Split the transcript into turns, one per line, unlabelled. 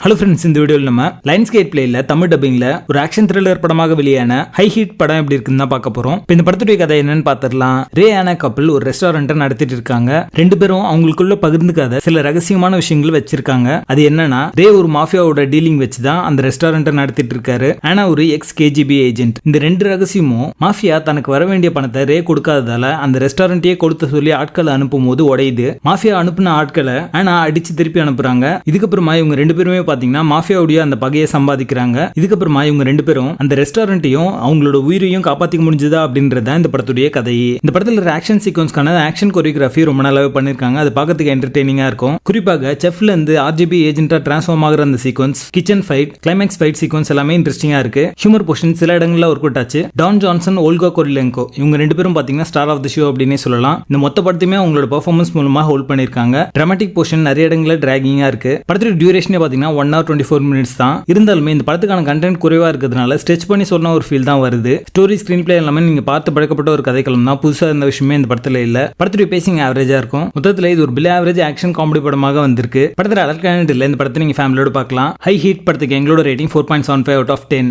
Hello friends, இந்த வீடியோவில் நம்ம லைன்ஸ்கேட் பிளேல தமிழ் டப்பிங்ல ஒரு ஆக்ஷன் த்ரில்லர் படமாக வெளியான ஹை ஹீட் படம் எப்படி இருக்குன்னு தான் பார்க்க போறோம். இப்போ இந்த படத்துடைய கதை என்னன்னு பார்த்துடலாம். ரே ஆன கப்பல் ஒரு ரெஸ்டாரண்ட் நடத்திட்டு இருக்காங்க. ரெண்டு பேரும் அவங்களுக்குள்ள பகிர்ந்துக்காத சில ரகசியமான விஷயங்கள் வச்சிருக்காங்க. அது என்னன்னா, ரே ஒரு மாஃபியாவோட டீலிங் வச்சு தான் அந்த ரெஸ்டாரண்ட் நடத்திட்டு இருக்காரு. ஆனா ஒரு எக்ஸ் KGB ஏஜென்ட். இந்த ரெண்டு ரகசியமும் மாஃபியா தனக்கு வர வேண்டிய பணத்தை ரே கொடுக்காததால அந்த ரெஸ்டாரண்ட்டையே கொடுத்து சொல்லி ஆட்களை அனுப்பும் போது உடையுது. மாஃபியா அனுப்புன ஆட்களை ஆனா அடிச்சு திருப்பி அனுப்புறாங்க. இதுக்கப்புறமா இவங்க ரெண்டு பேருமே பாத்தீங்கன்னா மாஃபியாவுடைய அந்த பகையை சம்பாதிக்கிறாங்க. இதுக்கப்புறமா இவங்க ரெண்டு பேரும் அந்த ரெஸ்டாரண்ட்டையும் அவங்களோட உயிரையும் காப்பாத்திக்க முடிஞ்சதா அப்படின்றத இந்த படத்துடைய கதை. இந்த படத்துல ஆக்ஷன் சீக்வன்ஸ்க்கான ஆக்ஷன் கொரியோகிராஃபி ரொம்ப நல்லாவே பண்ணிருக்காங்க. அது பார்க்கறதுக்கு என்டர்டெய்னிங்கா இருக்கும். குறிப்பாக செஃப்ல இருந்து RGB ஏஜென்ட்டா டிரான்ஸ்ஃபார்ம் ஆகிற அந்த sequence, kitchen fight, climax fight sequence எல்லாமே இன்ட்ரெஸ்டிங்கா இருக்கு. ஹியூமர் போர்ஷன் சில இடங்கள்ல ஒர்க் அவுட் ஆச்சு. டான் ஜான்சன், ஓல்கா கொரிலென்கோ இவங்க ரெண்டு பேரும் பாத்தீங்கன்னா ஸ்டார் ஆஃப் தி ஷோ அப்படின்னே சொல்லலாம். இந்த மொத்த படத்தையுமே அவங்களோட பெர்ஃபார்மன்ஸ் மூலமா ஹோல்ட் பண்ணிருக்காங்க. டிராமாட்டிக் போர்ஷன் நிறைய இடங்கள்ல டிராகிங்கா இருக்கு. படத்தோட டியூரேஷனே பாத்தீங்கன்னா 1 hour 24 minutes தான். இருந்தாலுமே இந்த படத்துக்கான கண்டென்ட் குறைவா இருக்கிறதுனால ஸ்ட்ரெச் பண்ணி சொன்ன ஒரு ஃபீல் தான் வருது. ஸ்டோரி, ஸ்கிரீன் பிளே எல்லாமே நீங்க பார்த்து பழக்கப்பட்ட ஒரு கதைக்களம் தான். புதுசா இருந்த விஷயமே இந்த படத்துல இல்ல. படத்துடைய பேசிங் ஆவரேஜா இருக்கும். மொத்தத்துல இது ஒரு பிலோ ஆவரேஜ் ஆக்ஷன் காமெடி படமாக வந்திருக்கு. படத்துல அடல்ட் கண்டென்ட் இல்ல. இந்த படத்தை நீங்க ஃபேமிலியோட பார்க்கலாம். ஹை ஹீட் படத்துக்கு எங்களோட ரேட்டிங் 4.75 out of 10.